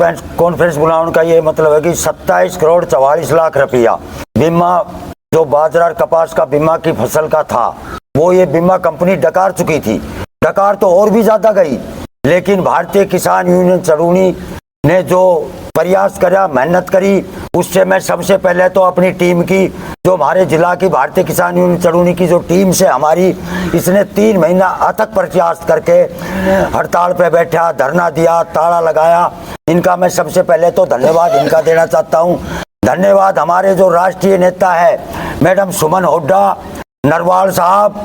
Conference बुलाने का ये मतलब है कि 27 करोड़ 44 लाख रुपया बीमा जो बाजरा और कपास का बीमा की फसल का था, वो ये बीमा कंपनी डकार चुकी थी। डकार तो और भी ज्यादा गई, लेकिन भारतीय किसान यूनियन चरूनी ने जो प्रयास करा, मेहनत करी, उससे मैं सबसे पहले तो अपनी टीम की, जो हमारे जिला की भारतीय किसान यूनियन चरूनी की जो टीम से हमारी, इसने 3 महीना अथक प्रयास करके हड़ताल पे बैठा, धरना दिया, ताला लगाया, इनका मैं सबसे पहले तो धन्यवाद इनका देना चाहता हूँ। धन्यवाद हमारे जो राष्ट्रीय नेता है मैडम सुमन हुड्डा, नरवाल साहब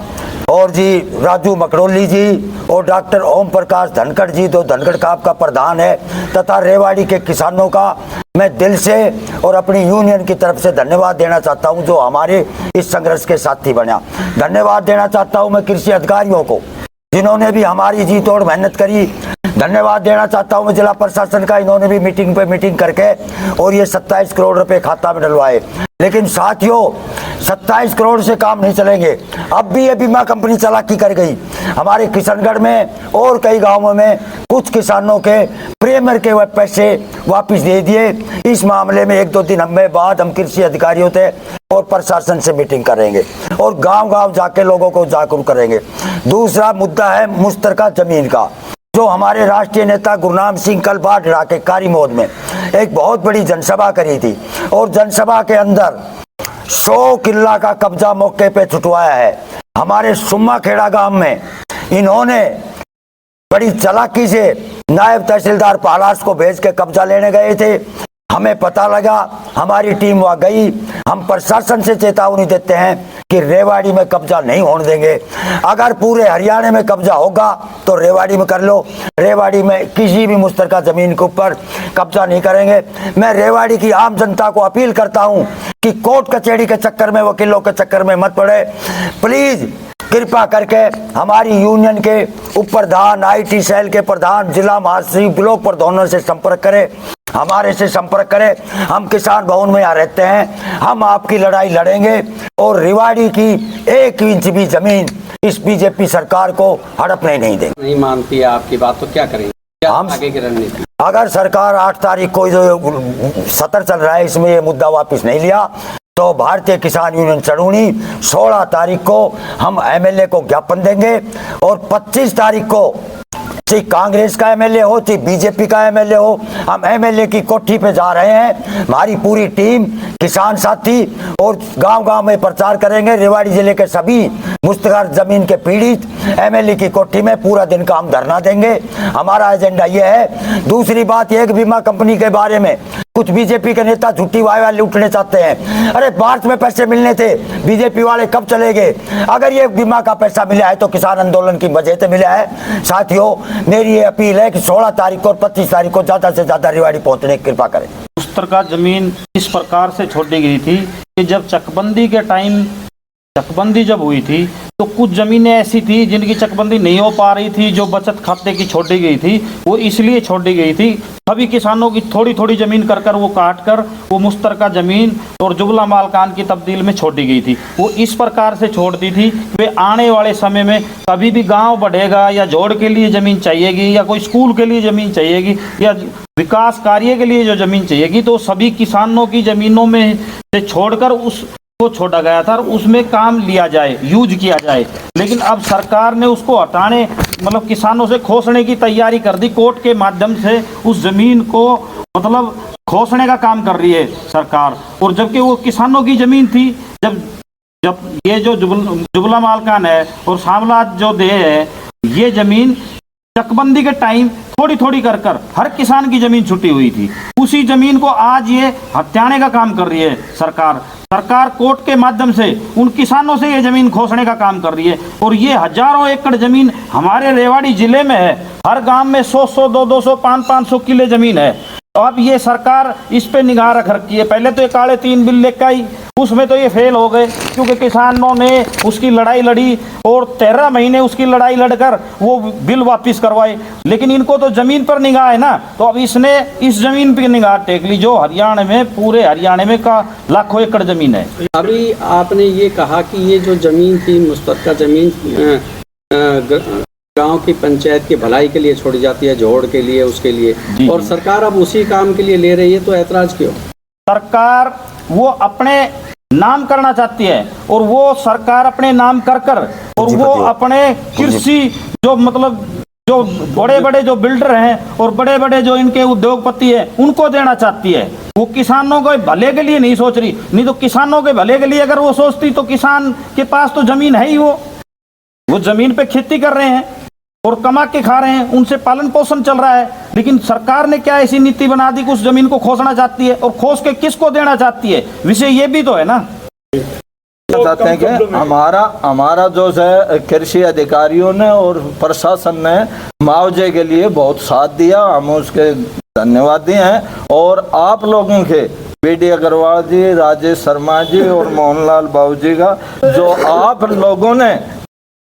और जी राजू मकरोली जी और डॉक्टर ओम प्रकाश धनखड़ जी, जो धनखड़ काप का प्रधान है, तथा रेवाड़ी के किसानों का मैं दिल से और अपनी यूनियन की तरफ से धन्यवाद देना चाहता हूं, जो हमारे इस संघर्ष के साथी बना। धन्यवाद देना चाहता हूं मैं कृषि अधिकारियों को, जिन्होंने भी हमारी जी तोड़ मेहनत करी। धन्यवाद देना चाहता हूं मैं जिला प्रशासन का, इन्होंने भी मीटिंग पे मीटिंग करके और ये 27 करोड़ रुपए खाता में डलवाए। लेकिन साथियों, 27 करोड़ से काम नहीं चलेंगे। अब भी ये बीमा कंपनी चालाकी कर गई। हमारे किशनगढ़ में और कई गांवों में कुछ किसानों के प्रीमियम के पैसे वापस दे दिए। इस मामले में 1-2 दिन हमें बाद हम कृषि अधिकारियों से और प्रशासन से मीटिंग करेंगे और गांव-गांव जाके लोगों को जागरूक करेंगे। दूसरा मुद्दा है मुश्तरका जमीन का, जो हमारे राष्ट्रीय नेता गुरनाम सिंह कल बाढ़ के कारीमोद में एक बहुत बड़ी जनसभा करी थी और जनसभा के अंदर 100 किल्ला का कब्जा मौके पे छुटवाया है। हमारे सुम्मा खेड़ा गांव में इन्होंने बड़ी चालाकी से नायब तहसीलदार पालास को भेज के कब्जा लेने गए थे। हमें पता लगा, हमारी टीम वहां गई। हम प्रशासन से चेतावनी देते हैं कि रेवाड़ी में कब्जा नहीं होने देंगे। अगर पूरे हरियाणा में कब्जा होगा तो रेवाड़ी में कर लो, रेवाड़ी में किसी भी मुश्तरका जमीन के ऊपर कब्जा नहीं करेंगे। मैं रेवाड़ी की आम जनता को अपील करता हूं कि कोर्ट कचहरी के चक्कर में, वकीलों के चक्कर में मत पड़े। प्लीज कृपा करके हमारी यूनियन के उप प्रधान, IT सेल के प्रधान, जिला महासचिव, ब्लॉक प्रधानों से संपर्क करें, हमारे से संपर्क करें। हम किसान भवन में यहाँ रहते हैं, हम आपकी लड़ाई लड़ेंगे और रेवाड़ी की 1 इंच भी जमीन इस बीजेपी सरकार को हड़पने नहीं देंगे। नहीं मानती है आपकी बात तो क्या करेंगे? क्या हम आगे की रणनीति? अगर सरकार 8 तारीख को जो सत्र चल रहा है इसमें ये मुद्दा वापस नहीं लिया तो भारतीय किसान यूनियन चरूनी 16 तारीख को हम MLA को ज्ञापन देंगे और 25 तारीख को चाहे कांग्रेस का MLA हो, चाहे बीजेपी का MLA हो, हम MLA की कोठी पे जा रहे हैं। हमारी पूरी टीम, किसान साथी और गांव-गांव में प्रचार करेंगे। रेवाड़ी जिले के सभी मुश्तरका जमीन के पीड़ित MLA की कोठी में पूरा दिन का हम धरना देंगे। हमारा एजेंडा ये है। दूसरी बात, एक बीमा कंपनी के बारे में कुछ बीजेपी के नेता झूठी वायवा लूटने चाहते हैं। अरे मार्च में पैसे मिलने थे, बीजेपी वाले कब चले गए? अगर ये बीमा का पैसा मिला है तो किसान आंदोलन की वजह से मिला है। साथियों, मेरी ये अपील है कि 16 तारीख को और 25 तारीख को ज्यादा से ज्यादा रेवाड़ी पहुंचने की कृपा करें। मुश्तरका जमीन इस प्रकार से छोड़ी गई थी कि जब चकबंदी के टाइम चकबंदी जब हुई थी तो कुछ ज़मीनें ऐसी थी जिनकी चकबंदी नहीं हो पा रही थी, जो बचत खाते की छोड़ी गई थी वो इसलिए छोड़ी गई थी। सभी किसानों की थोड़ी थोड़ी ज़मीन कर वो काट कर वो मुश्तरका ज़मीन और जुबला मालकान की तब्दील में छोड़ी गई थी। वो इस प्रकार से छोड़ दी थी वे आने वाले समय में कभी भी गांव बढ़ेगा या जोड़ के लिए ज़मीन चाहिएगी या कोई स्कूल के लिए ज़मीन चाहिएगी या विकास कार्य के लिए जो ज़मीन चाहिएगी तो सभी किसानों की ज़मीनों में से छोड़कर उसको छोड़ा गया था और उसमें काम लिया जाए, यूज किया जाए। लेकिन अब सरकार ने उसको हटाने मतलब किसानों से खोसने की तैयारी कर दी। कोर्ट के माध्यम से उस ज़मीन को मतलब खोसने का काम कर रही है सरकार। और जबकि वो किसानों की ज़मीन थी, जब ये जो जुबला मालकान है और सामलाज जो दे है, ये ज़मीन चकबंदी के टाइम थोड़ी थोड़ी कर हर किसान की ज़मीन छुट्टी हुई थी। उसी ज़मीन को आज ये हत्याने का काम कर रही है सरकार कोर्ट के माध्यम से उन किसानों से ये ज़मीन खोसने का काम कर रही है। और ये हजारों एकड़ ज़मीन हमारे रेवाड़ी ज़िले में है। हर गांव में 100-100, 200, 500 किले ज़मीन है। तो अब ये सरकार इस पे निगाह रख रखी है। पहले तो ये काले 3 बिल लेकर आई, उसमें तो ये फेल हो गए क्योंकि किसानों ने उसकी लड़ाई लड़ी और 13 महीने उसकी लड़ाई लड़कर वो बिल वापस करवाए। लेकिन इनको तो ज़मीन पर निगाह है ना, तो अब इसने इस ज़मीन पर निगाह टेक ली जो हरियाणा में, पूरे हरियाणा में का लाखों एकड़ ज़मीन है। अभी आपने ये कहा कि ये जो ज़मीन थी मुश्तरका ज़मीन गांव की पंचायत की भलाई के लिए छोड़ी जाती है, जोड़ के लिए, उसके लिए, जी, और जी। सरकार अब उसी काम के लिए ले रही है, तो ऐतराज क्यों? सरकार वो अपने नाम करना चाहती है, और वो सरकार अपने नाम कर और वो पूंजीपति हो। अपने कृषि जो मतलब जो बड़े बड़े जो बिल्डर हैं और बड़े बड़े जो इनके उद्योगपति हैं उनको देना चाहती है। वो किसानों के भले के लिए नहीं सोच रही। नहीं तो किसानों के भले के लिए अगर वो सोचती तो किसान के पास तो जमीन है ही, वो जमीन पे खेती कर रहे हैं और कमा के खा रहे हैं, उनसे पालन पोषण चल रहा है। लेकिन सरकार ने क्या ऐसी नीति बना दी कि उस जमीन को खोसना चाहती है, और खोस के किसको देना चाहती है, विषय ये भी तो है ना। चाहते हैं कि हमारा जो है कृषि अधिकारियों ने और प्रशासन ने मुआवजे के लिए बहुत साथ दिया, हम उसके धन्यवादी हैं। और आप लोगों के बीडी अग्रवाल जी, राजेश शर्मा जी और मोहनलाल बाबू जी का जो आप लोगों ने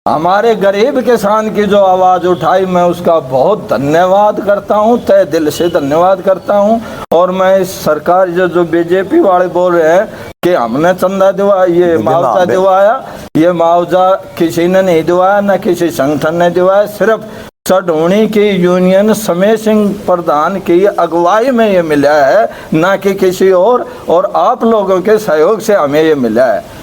हमारे गरीब किसान की जो आवाज़ उठाई, मैं उसका बहुत धन्यवाद करता हूं, तहे दिल से धन्यवाद करता हूं। और मैं इस सरकार जो बीजेपी वाले बोल रहे हैं कि हमने चंदा दिवाया, ये मुआवजा दिवाया, ये मुआवजा किसी ने नहीं दिवाया, न किसी संगठन ने दिवाया, सिर्फ सडोणी की यूनियन समय सिंह प्रधान की अगुवाई में ये मिला है, ना कि किसी और आप लोगों के सहयोग से हमें ये मिला है।